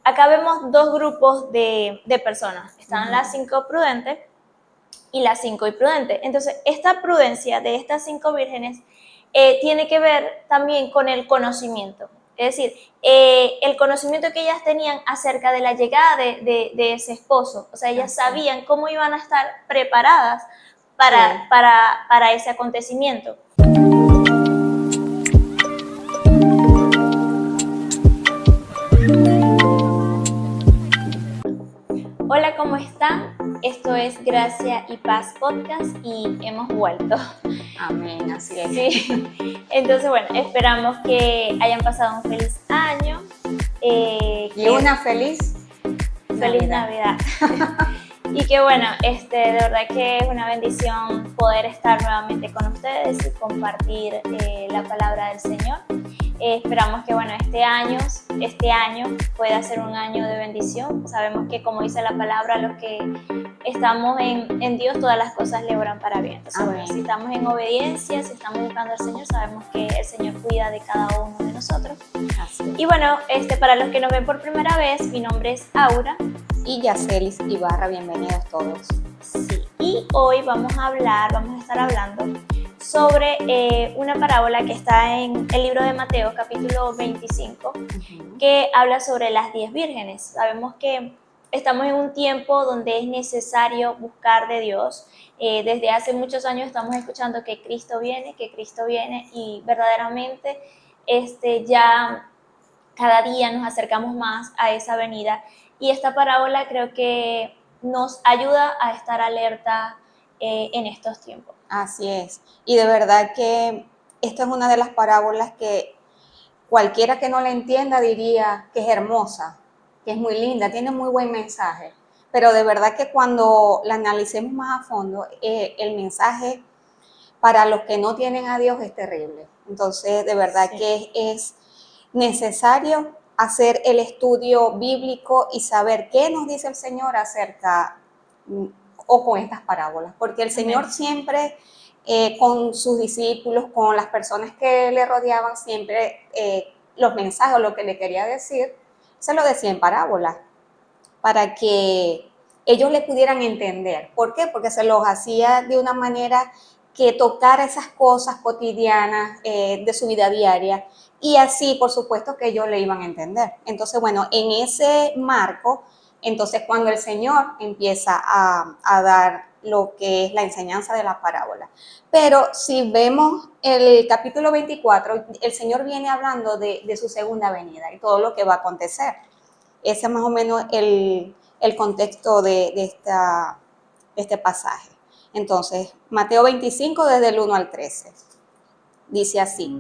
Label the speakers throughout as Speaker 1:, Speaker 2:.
Speaker 1: acá vemos dos grupos de personas. Están las 5 prudentes y las 5 imprudentes. Entonces, esta prudencia de estas 5 vírgenes tiene que ver también con el conocimiento. Es decir, el conocimiento que ellas tenían acerca de la llegada de ese esposo. O sea, ellas sabían cómo iban a estar preparadas para ese acontecimiento. Hola, ¿cómo están? Esto es Gracia y Paz Podcast y hemos vuelto.
Speaker 2: Amén, así es.
Speaker 1: Sí. Entonces, bueno, esperamos que hayan pasado un feliz año.
Speaker 2: Y una feliz
Speaker 1: Navidad. Y que bueno, de verdad que es una bendición poder estar nuevamente con ustedes y compartir la palabra del Señor. Esperamos que bueno, este año pueda ser un año de bendición. Sabemos que, como dice la palabra, los que estamos en Dios, todas las cosas le obran para bien. Entonces, bueno, si estamos en obediencia, si estamos buscando al Señor, sabemos que el Señor cuida de cada uno de nosotros.
Speaker 2: Así.
Speaker 1: Y bueno, para los que nos ven por primera vez, mi nombre es Aura.
Speaker 2: Y Yacelis Ibarra, bienvenidos todos.
Speaker 1: Sí, y hoy vamos a estar hablando sobre una parábola que está en el libro de Mateo, capítulo 25, que habla sobre las 10 vírgenes. Sabemos que estamos en un tiempo donde es necesario buscar de Dios. Desde hace muchos años estamos escuchando que Cristo viene, y verdaderamente ya cada día nos acercamos más a esa venida. Y esta parábola creo que nos ayuda a estar alerta en estos tiempos.
Speaker 2: Así es. Y de verdad que esta es una de las parábolas que cualquiera que no la entienda diría que es hermosa, que es muy linda, tiene muy buen mensaje. Pero de verdad que cuando la analicemos más a fondo, el mensaje para los que no tienen a Dios es terrible. Entonces, de verdad que es necesario hacer el estudio bíblico y saber qué nos dice el Señor acerca o con estas parábolas, porque el Señor siempre con sus discípulos, con las personas que le rodeaban, siempre los mensajes o lo que le quería decir, se lo decía en parábolas, para que ellos le pudieran entender. ¿Por qué? Porque se los hacía de una manera que tocara esas cosas cotidianas de su vida diaria, y así, por supuesto, que ellos le iban a entender. Entonces, bueno, en ese marco, entonces cuando el Señor empieza a dar lo que es la enseñanza de la parábola. Pero si vemos el capítulo 24, el Señor viene hablando de su segunda venida y todo lo que va a acontecer. Ese es más o menos el contexto de este pasaje. Entonces, Mateo 25, desde el 1 al 13. Dice así: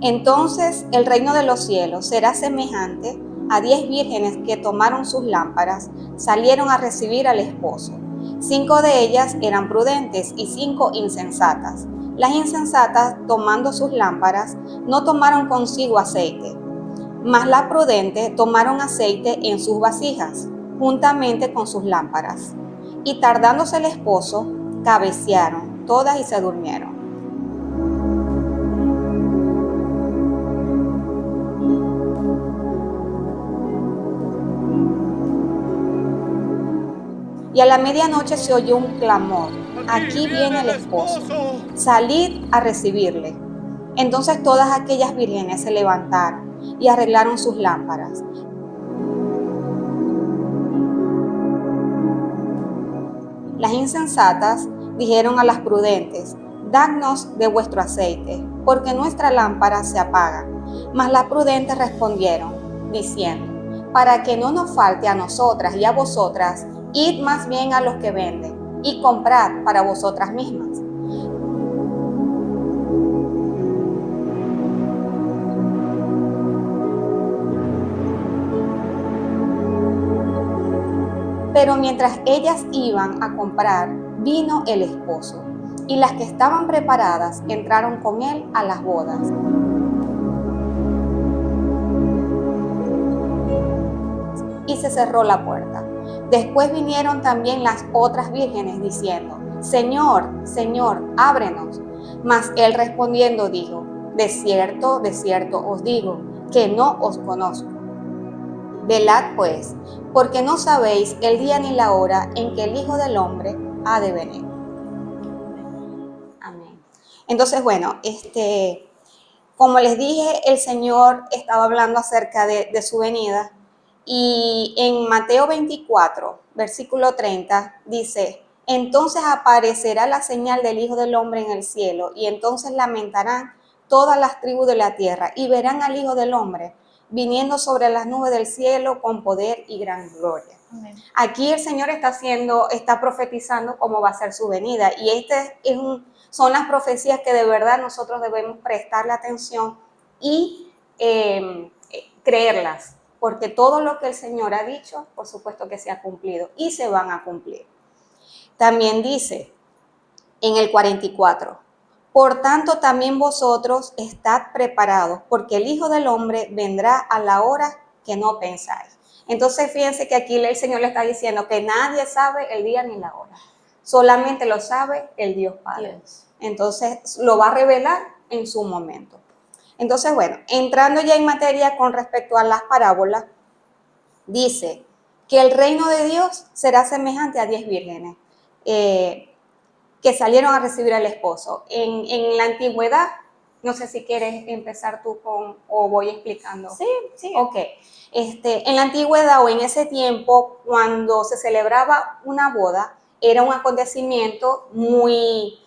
Speaker 2: entonces el reino de los cielos será semejante a 10 vírgenes que tomaron sus lámparas, salieron a recibir al esposo. 5 de ellas eran prudentes y 5 insensatas. Las insensatas, tomando sus lámparas, no tomaron consigo aceite, mas las prudentes tomaron aceite en sus vasijas, juntamente con sus lámparas. Y tardándose el esposo, cabecearon todas y se durmieron. Y a la medianoche se oyó un clamor: aquí viene el esposo, salid a recibirle. Entonces todas aquellas vírgenes se levantaron y arreglaron sus lámparas. Las insensatas dijeron a las prudentes: dadnos de vuestro aceite, porque nuestra lámpara se apaga. Mas las prudentes respondieron, diciendo: para que no nos falte a nosotras y a vosotras, id más bien a los que venden y comprad para vosotras mismas. Pero mientras ellas iban a comprar, vino el esposo, y las que estaban preparadas entraron con él a las bodas. Y se cerró la puerta. Después vinieron también las otras vírgenes diciendo: Señor, Señor, ábrenos. Mas él respondiendo dijo: de cierto os digo, que no os conozco. Velad pues, porque no sabéis el día ni la hora en que el Hijo del Hombre ha de venir. Amén. Entonces, bueno, como les dije, el Señor estaba hablando acerca de su venida, y en Mateo 24, versículo 30, dice: entonces aparecerá la señal del Hijo del Hombre en el cielo, y entonces lamentarán todas las tribus de la tierra, y verán al Hijo del Hombre viniendo sobre las nubes del cielo con poder y gran gloria.
Speaker 1: Amén.
Speaker 2: Aquí el Señor está profetizando cómo va a ser su venida, y son las profecías que de verdad nosotros debemos prestarle atención y creerlas, porque todo lo que el Señor ha dicho, por supuesto que se ha cumplido y se van a cumplir. También dice en el 44, por tanto también vosotros estad preparados, porque el Hijo del Hombre vendrá a la hora que no pensáis. Entonces fíjense que aquí el Señor le está diciendo que nadie sabe el día ni la hora, solamente lo sabe el Dios Padre. Entonces lo va a revelar en su momento. Entonces, bueno, entrando ya en materia con respecto a las parábolas, dice que el reino de Dios será semejante a 10 vírgenes que salieron a recibir al esposo. En la antigüedad, no sé si quieres empezar tú o voy explicando.
Speaker 1: Sí.
Speaker 2: Ok. En la antigüedad o en ese tiempo, cuando se celebraba una boda, era un acontecimiento muy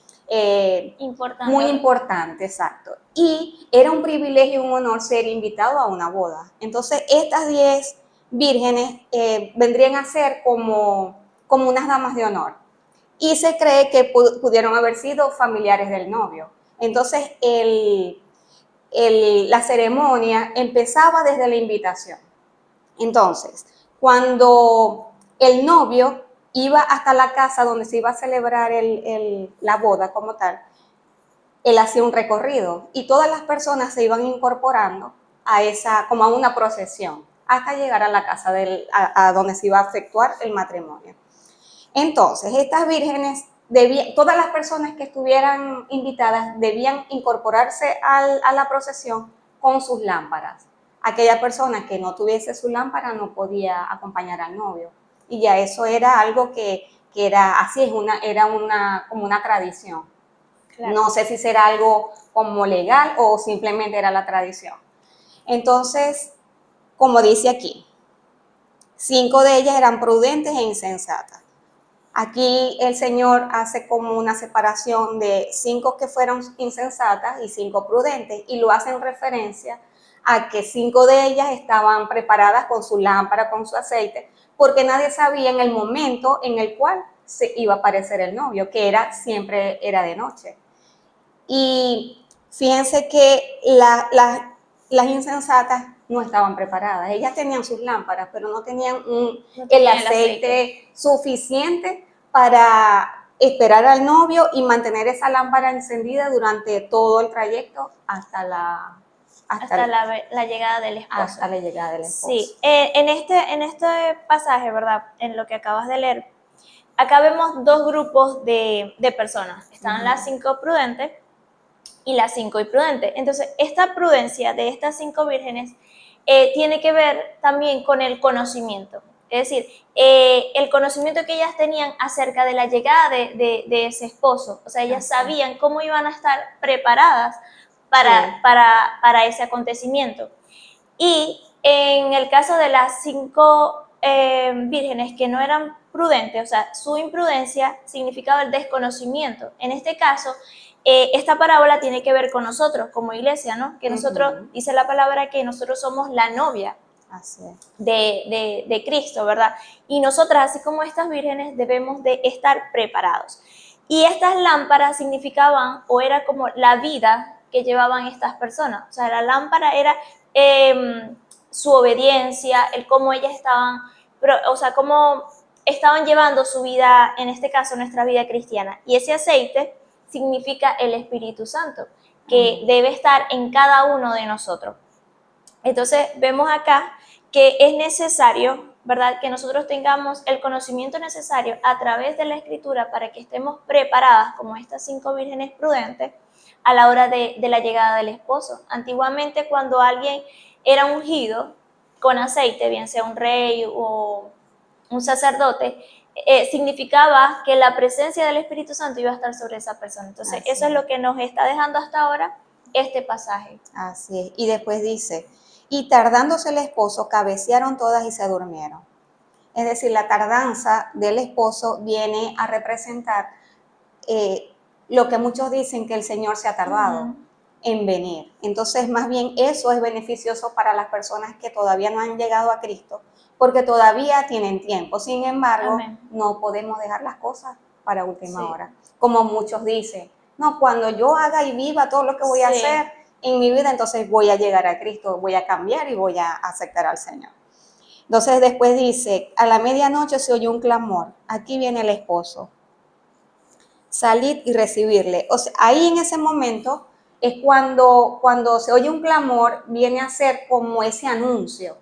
Speaker 2: importante, exacto. Y era un privilegio y un honor ser invitado a una boda. Entonces, estas 10 vírgenes vendrían a ser como unas damas de honor. Y se cree que pudieron haber sido familiares del novio. Entonces, la ceremonia empezaba desde la invitación. Entonces, cuando el novio iba hasta la casa donde se iba a celebrar la boda como tal, él hacía un recorrido y todas las personas se iban incorporando como a una procesión hasta llegar a la casa a donde se iba a efectuar el matrimonio. Entonces, estas vírgenes, todas las personas que estuvieran invitadas debían incorporarse a la procesión con sus lámparas. Aquella persona que no tuviese su lámpara no podía acompañar al novio. Y ya eso era algo que era así, era como una tradición. Claro. No sé si será algo como legal o simplemente era la tradición. Entonces, como dice aquí, 5 de ellas eran prudentes e insensatas. Aquí el Señor hace como una separación de 5 que fueron insensatas y 5 prudentes, y lo hace en referencia a que 5 de ellas estaban preparadas con su lámpara, con su aceite, porque nadie sabía en el momento en el cual se iba a aparecer el novio, que siempre era de noche. Y fíjense que las insensatas no estaban preparadas. Ellas tenían sus lámparas, pero no tenían el aceite suficiente para esperar al novio y mantener esa lámpara encendida durante todo el trayecto hasta la
Speaker 1: llegada del esposo.
Speaker 2: Hasta la llegada del esposo.
Speaker 1: Sí, en este pasaje, ¿verdad? En lo que acabas de leer, acá vemos 2 grupos de personas. Están las 5 prudentes y las 5 imprudentes. Entonces, esta prudencia de estas 5 vírgenes tiene que ver también con el conocimiento. Es decir, el conocimiento que ellas tenían acerca de la llegada de ese esposo. O sea, ellas sabían cómo iban a estar preparadas para ese acontecimiento. Y en el caso de las 5 vírgenes que no eran prudentes, o sea, su imprudencia significaba el desconocimiento. En este caso, esta parábola tiene que ver con nosotros como iglesia, ¿no? Que nosotros, dice la palabra, que nosotros somos la novia de Cristo, ¿verdad? Y nosotras, así como estas vírgenes, debemos de estar preparados. Y estas lámparas significaban, o era como la vida que llevaban estas personas. O sea, la lámpara era su obediencia, el cómo ellas estaban, cómo estaban llevando su vida, en este caso nuestra vida cristiana. Y ese aceite significa el Espíritu Santo, que debe estar en cada uno de nosotros. Entonces vemos acá que es necesario, ¿verdad?, que nosotros tengamos el conocimiento necesario a través de la Escritura para que estemos preparadas como estas 5 vírgenes prudentes a la hora de la llegada del esposo. Antiguamente, cuando alguien era ungido, con aceite, bien sea un rey o un sacerdote, significaba que la presencia del Espíritu Santo iba a estar sobre esa persona. Entonces,
Speaker 2: Así
Speaker 1: eso es
Speaker 2: es.
Speaker 1: lo que nos está dejando hasta ahora este pasaje.
Speaker 2: Así es. Y después dice, y tardándose el esposo, cabecearon todas y se durmieron. Es decir, la tardanza del esposo viene a representar lo que muchos dicen que el Señor se ha tardado en venir. Entonces, más bien eso es beneficioso para las personas que todavía no han llegado a Cristo, porque todavía tienen tiempo. Sin embargo,
Speaker 1: Amén.
Speaker 2: no podemos dejar las cosas para última
Speaker 1: Sí.
Speaker 2: hora. Como muchos dicen, no, cuando yo haga y viva todo lo que voy a
Speaker 1: Sí.
Speaker 2: hacer en mi vida, entonces voy a llegar a Cristo, voy a cambiar y voy a aceptar al Señor. Entonces después dice, a la medianoche se oyó un clamor, aquí viene el esposo, salid y recibirle. O sea, ahí en ese momento es cuando se oye un clamor, viene a ser como ese anuncio,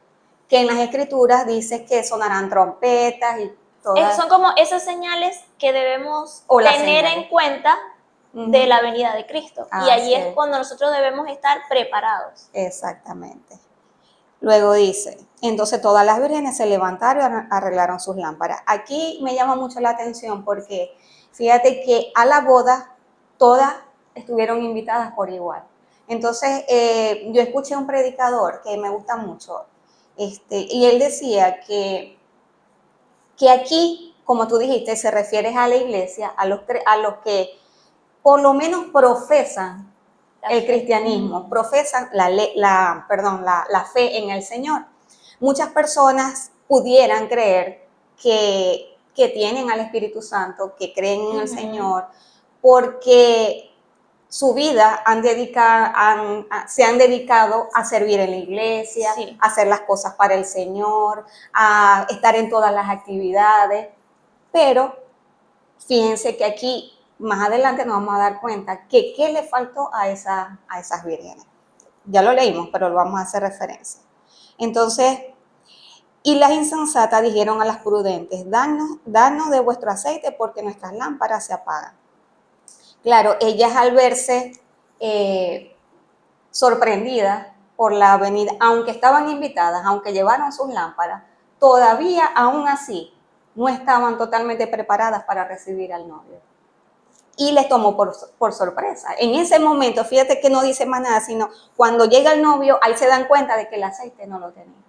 Speaker 2: que en las escrituras dice que sonarán trompetas y todas.
Speaker 1: Son como esas señales que debemos
Speaker 2: O las
Speaker 1: tener
Speaker 2: señales.
Speaker 1: en cuenta de la venida de Cristo. Y allí es cuando nosotros debemos estar preparados.
Speaker 2: Exactamente. Luego dice, entonces todas las vírgenes se levantaron y arreglaron sus lámparas. Aquí me llama mucho la atención porque fíjate que a la boda todas estuvieron invitadas por igual. Entonces yo escuché un predicador que me gusta mucho y él decía que aquí, como tú dijiste, se refiere a la iglesia, a los que por lo menos profesan el cristianismo, profesan la fe en el Señor. Muchas personas pudieran creer que tienen al Espíritu Santo, que creen en el Señor, porque su vida se han dedicado a servir en la iglesia, a hacer las cosas para el Señor, a estar en todas las actividades, pero fíjense que aquí más adelante nos vamos a dar cuenta que qué le faltó a esas vírgenes. Ya lo leímos, pero lo vamos a hacer referencia. Entonces, y las insensatas dijeron a las prudentes, danos de vuestro aceite porque nuestras lámparas se apagan. Claro, ellas al verse sorprendidas por la venida, aunque estaban invitadas, aunque llevaron sus lámparas, todavía aún así no estaban totalmente preparadas para recibir al novio. Y les tomó por sorpresa. En ese momento, fíjate que no dice más nada, sino cuando llega el novio, ahí se dan cuenta de que el aceite no lo tenían.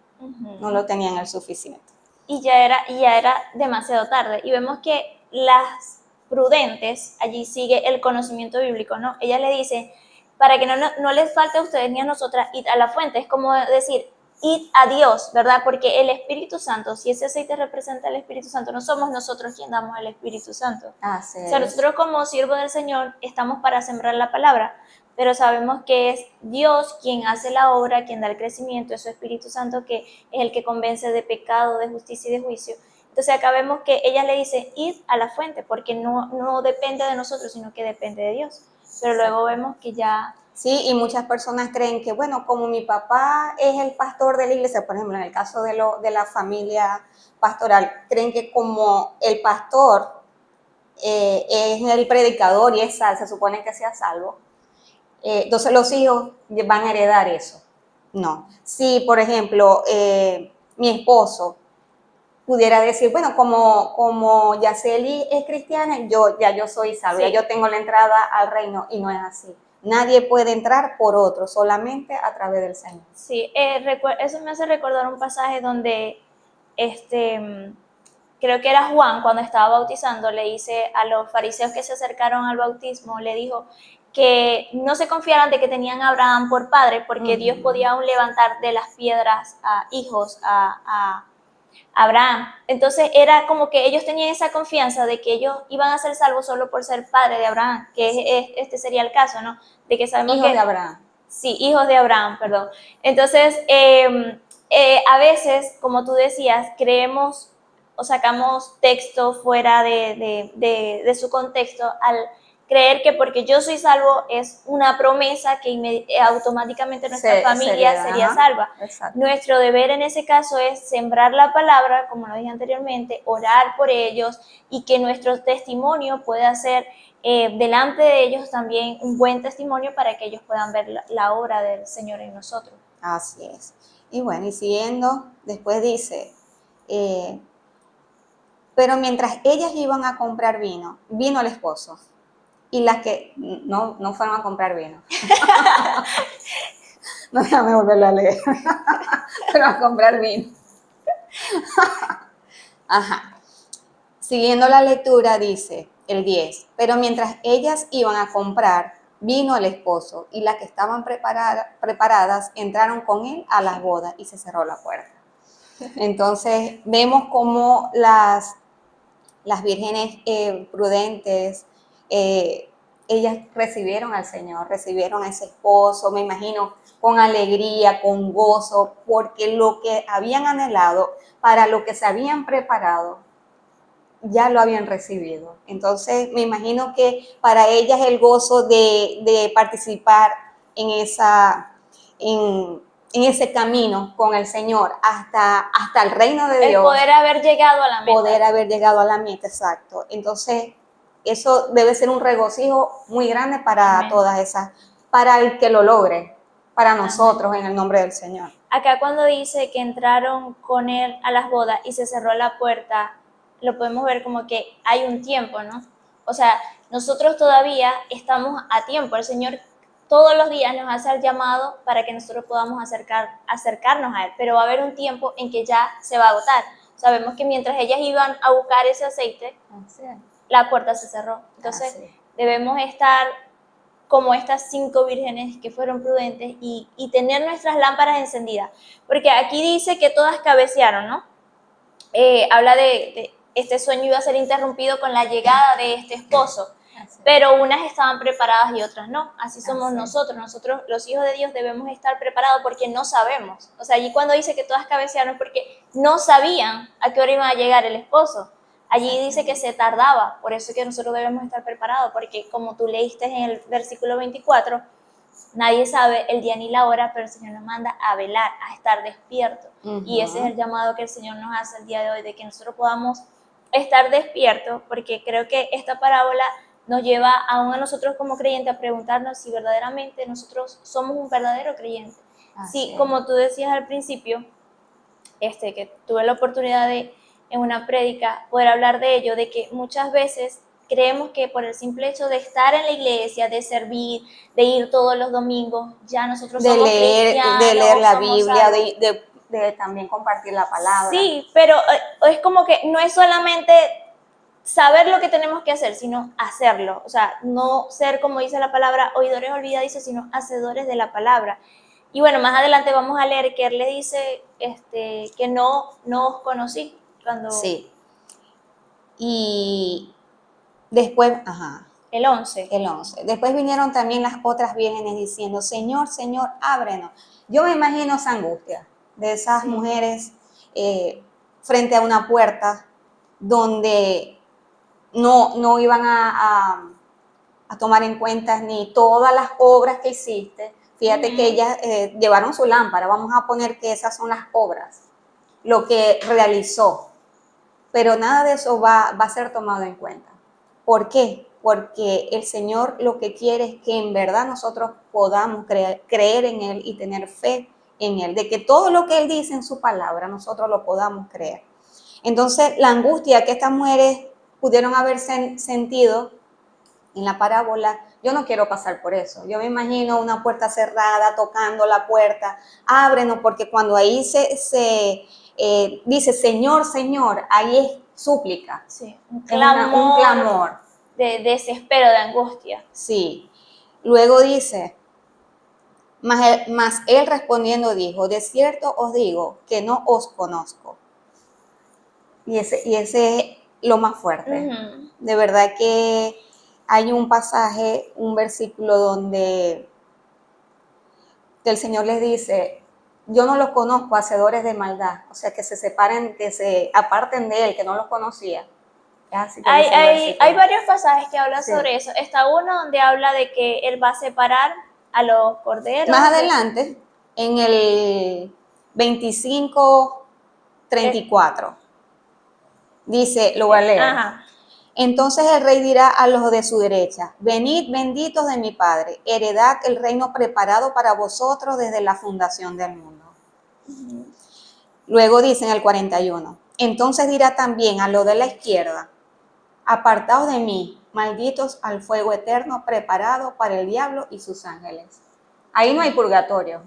Speaker 2: No lo tenían el suficiente.
Speaker 1: Y ya era demasiado tarde. Y vemos que las prudentes, allí sigue el conocimiento bíblico, ¿no? Ella le dice, para que no les falte a ustedes ni a nosotras, id a la fuente. Es como decir, id a Dios, ¿verdad? Porque el Espíritu Santo, si ese aceite representa al Espíritu Santo, no somos nosotros quien damos al Espíritu Santo.
Speaker 2: Así es.
Speaker 1: O sea, nosotros como siervos del Señor estamos para sembrar la palabra, pero sabemos que es Dios quien hace la obra, quien da el crecimiento, es su Espíritu Santo que es el que convence de pecado, de justicia y de juicio. Entonces acá vemos que ella le dice, id a la fuente, porque no depende de nosotros, sino que depende de Dios. Pero luego vemos que ya...
Speaker 2: Sí, y muchas personas creen que, bueno, como mi papá es el pastor de la iglesia, por ejemplo, en el caso de la familia pastoral, creen que como el pastor es el predicador y se supone que sea salvo, entonces los hijos van a heredar eso. No. Si, por ejemplo, mi esposo pudiera decir, bueno, como Yaceli es cristiana, yo soy salvo, ya yo tengo la entrada al reino, y no es así. Nadie puede entrar por otro, solamente a través del Señor.
Speaker 1: Sí, eso me hace recordar un pasaje donde creo que era Juan, cuando estaba bautizando, le dice a los fariseos que se acercaron al bautismo, le dijo que no se confiaran de que tenían a Abraham por padre, porque Dios podía aún levantar de las piedras a hijos a Abraham. Entonces era como que ellos tenían esa confianza de que ellos iban a ser salvos solo por ser padre de Abraham, que este sería el caso, ¿no? De que sabemos
Speaker 2: hijos de Abraham.
Speaker 1: Sí, hijos de Abraham, perdón. Entonces, a veces, como tú decías, creemos o sacamos texto fuera de su contexto al creer que porque yo soy salvo es una promesa que automáticamente nuestra familia sería salva.
Speaker 2: Exacto.
Speaker 1: Nuestro deber en ese caso es sembrar la palabra, como lo dije anteriormente, orar por ellos y que nuestro testimonio pueda ser delante de ellos también un buen testimonio para que ellos puedan ver la obra del Señor en nosotros.
Speaker 2: Así es. Y bueno, y siguiendo, después dice, pero mientras ellas iban a comprar vino, vino el esposo. Y las que no fueron a comprar vino. No, déjame volverlo a leer. Pero a comprar vino. Ajá. Siguiendo la lectura dice el 10, pero mientras ellas iban a comprar, vino el esposo y las que estaban preparadas entraron con él a las bodas y se cerró la puerta. Entonces vemos cómo las vírgenes prudentes, ellas recibieron al Señor, recibieron a ese esposo, me imagino, con alegría, con gozo, porque lo que habían anhelado, para lo que se habían preparado, ya lo habían recibido. Entonces, me imagino que para ellas el gozo de participar en en ese camino con el Señor hasta el reino de Dios.
Speaker 1: El poder haber llegado a la meta.
Speaker 2: Poder haber llegado a la meta, exacto. Entonces, eso debe ser un regocijo muy grande para
Speaker 1: Amén.
Speaker 2: Todas esas, para el que lo logre, para nosotros, en el nombre del Señor.
Speaker 1: Acá cuando dice que entraron con él a las bodas y se cerró la puerta, lo podemos ver como que hay un tiempo, ¿no? O sea, nosotros todavía estamos a tiempo. El Señor todos los días nos hace el llamado para que nosotros podamos acercarnos a Él, pero va a haber un tiempo en que ya se va a agotar. Sabemos que mientras ellas iban a buscar ese aceite, la puerta se cerró. Entonces, debemos estar como estas 5 vírgenes que fueron prudentes y tener nuestras lámparas encendidas. Porque aquí dice que todas cabecearon, ¿no? Habla de este sueño iba a ser interrumpido con la llegada de este esposo, pero unas estaban preparadas y otras no. Así somos nosotros. Nosotros, los hijos de Dios, debemos estar preparados porque no sabemos. O sea, allí cuando dice que todas cabecearon es porque no sabían a qué hora iba a llegar el esposo. Allí dice que se tardaba, por eso es que nosotros debemos estar preparados, porque como tú leíste en el versículo 24, nadie sabe el día ni la hora, pero el Señor nos manda a velar, a estar despierto. Y ese es el llamado que el Señor nos hace el día de hoy, de que nosotros podamos estar despiertos, porque creo que esta parábola nos lleva aún a nosotros como creyentes a preguntarnos si verdaderamente nosotros somos un verdadero creyente. Sí, como tú decías al principio, que tuve la oportunidad de, en una prédica, poder hablar de ello, de que muchas veces creemos que por el simple hecho de estar en la iglesia, de servir, de ir todos los domingos, ya nosotros somos cristianos.
Speaker 2: De leer la Biblia, de también compartir la palabra.
Speaker 1: Sí, pero es como que no es solamente saber lo que tenemos que hacer, sino hacerlo. O sea, no ser, como dice la palabra, oidores olvidadizos, sino hacedores de la palabra. Y bueno, más adelante vamos a leer que él le dice que no os conocí. Cuando...
Speaker 2: Sí. Y después,
Speaker 1: el 11.
Speaker 2: El 11. Después vinieron también las otras vírgenes diciendo, Señor, Señor, ábrenos. Yo me imagino esa angustia de esas mujeres frente a una puerta donde no iban a tomar en cuenta ni todas las obras que hiciste. Fíjate que ellas llevaron su lámpara, vamos a poner que esas son las obras, lo que realizó, pero nada de eso va a ser tomado en cuenta. ¿Por qué? Porque el Señor lo que quiere es que en verdad nosotros podamos creer en Él y tener fe en Él, de que todo lo que Él dice en su palabra nosotros lo podamos creer. Entonces, la angustia que estas mujeres pudieron haber sentido en la parábola, yo no quiero pasar por eso. Yo me imagino una puerta cerrada, tocando la puerta, ábrenos, porque cuando ahí se dice Señor, Señor, ahí es súplica.
Speaker 1: Sí, un clamor de desespero, de angustia.
Speaker 2: Sí. Luego dice, mas él respondiendo dijo, de cierto os digo que no os conozco. Y ese es lo más fuerte. De verdad que hay un pasaje, un versículo donde el Señor les dice, yo no los conozco, hacedores de maldad. O sea, que se separen, que se aparten de Él, que no los conocía.
Speaker 1: Hay varios pasajes que hablan sobre eso. Está uno donde habla de que Él va a separar a los corderos.
Speaker 2: Más adelante, en el 25:34, dice, lo voy a leer. Entonces el rey dirá a los de su derecha, venid benditos de mi Padre, heredad el reino preparado para vosotros desde la fundación del mundo. Luego dice en el 41, entonces dirá también a los de la izquierda, apartaos de mí, malditos al fuego eterno preparado para el diablo y sus ángeles. Ahí no hay purgatorio.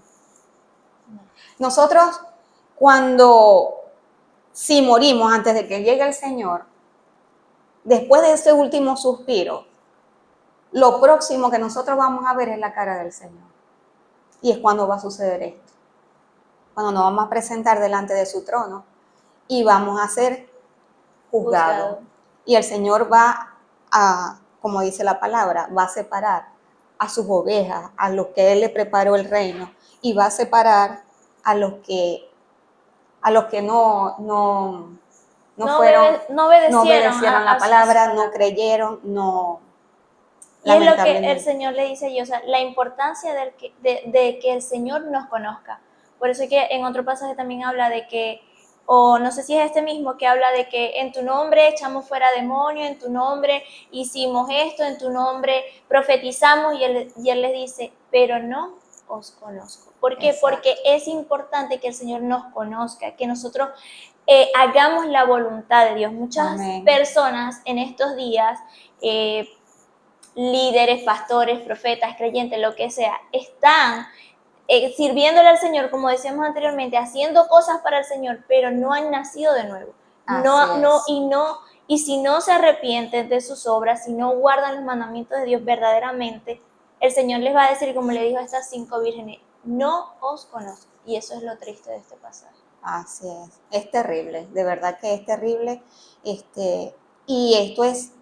Speaker 2: Nosotros, si morimos antes de que llegue el Señor, después de ese último suspiro, lo próximo que nosotros vamos a ver es la cara del Señor. Y es cuando va a suceder esto. Cuando nos vamos a presentar delante de su trono y vamos a ser juzgados. Y el Señor va a, como dice la palabra, va a separar a sus ovejas, a los que Él le preparó el reino, y va a separar a los que no obedecieron la palabra, no creyeron, no.
Speaker 1: Y es lo que el Señor le dice a ellos, o sea, la importancia de que el Señor nos conozca. Por eso es que en otro pasaje también habla de que, o no sé si es este mismo, que habla de que en tu nombre echamos fuera demonios, en tu nombre hicimos esto, en tu nombre profetizamos, y él les dice, pero no os conozco. ¿Por qué? Exacto. Porque es importante que el Señor nos conozca, que nosotros hagamos la voluntad de Dios. Muchas personas en estos días, líderes, pastores, profetas, creyentes, lo que sea, están sirviéndole al Señor, como decíamos anteriormente, haciendo cosas para el Señor, pero no han nacido de nuevo. Y si no se arrepienten de sus obras, si no guardan los mandamientos de Dios verdaderamente, el Señor les va a decir, como le dijo a estas 5 vírgenes, no os conozco. Y eso es lo triste de este pasaje.
Speaker 2: Así es terrible, de verdad que es terrible. Y esto es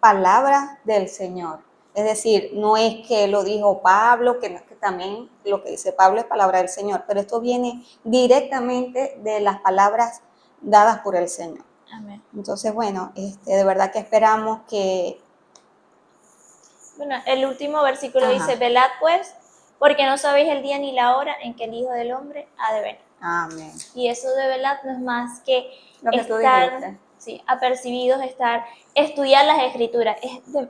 Speaker 2: palabra del Señor. Es decir, no es que lo dijo Pablo, que también lo que dice Pablo es palabra del Señor, pero esto viene directamente de las palabras dadas por el Señor.
Speaker 1: Amén.
Speaker 2: Entonces, bueno, de verdad que esperamos que...
Speaker 1: Bueno, el último versículo dice, velad pues, porque no sabéis el día ni la hora en que el Hijo del Hombre ha de venir.
Speaker 2: Amén.
Speaker 1: Y eso de velad no es más que
Speaker 2: lo que
Speaker 1: estar apercibidos, estudiar las Escrituras.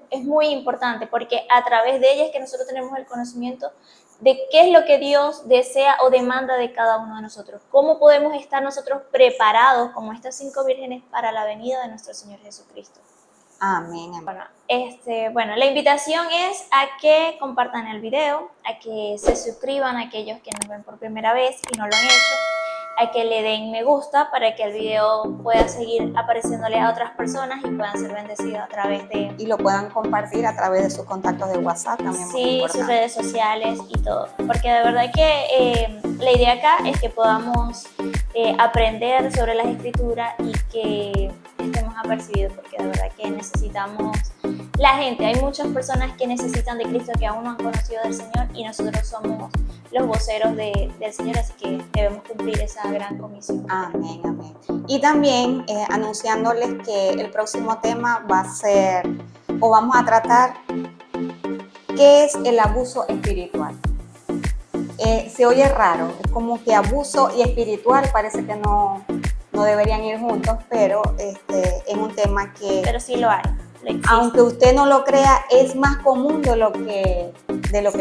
Speaker 1: Es muy importante porque a través de ellas es que nosotros tenemos el conocimiento de qué es lo que Dios desea o demanda de cada uno de nosotros. Cómo podemos estar nosotros preparados como estas 5 vírgenes para la venida de nuestro Señor Jesucristo.
Speaker 2: Amén.
Speaker 1: Bueno, la invitación es a que compartan el video, a que se suscriban a aquellos que nos ven por primera vez y no lo han hecho, a que le den me gusta para que el video pueda seguir apareciéndole a otras personas y puedan ser bendecidos a través de...
Speaker 2: Y lo puedan compartir a través de sus contactos de WhatsApp también.
Speaker 1: Sí, sus redes sociales y todo. Porque de verdad que la idea acá es que podamos aprender sobre las Escrituras y que estemos apercibidos, porque de verdad que necesitamos la gente. Hay muchas personas que necesitan de Cristo que aún no han conocido del Señor y nosotros somos los voceros del Señor, así que debemos cumplir esa gran comisión.
Speaker 2: Amén, amén. Y también anunciándoles que el próximo tema va a ser, o vamos a tratar, ¿qué es el abuso espiritual? Se oye raro, es como que abuso y espiritual parece que no deberían ir juntos, pero es un tema que...
Speaker 1: Pero sí lo hay.
Speaker 2: Aunque usted no lo crea, es más común de lo que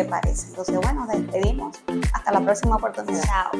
Speaker 2: parece. Entonces, bueno, despedimos. Hasta la próxima oportunidad.
Speaker 1: Chao.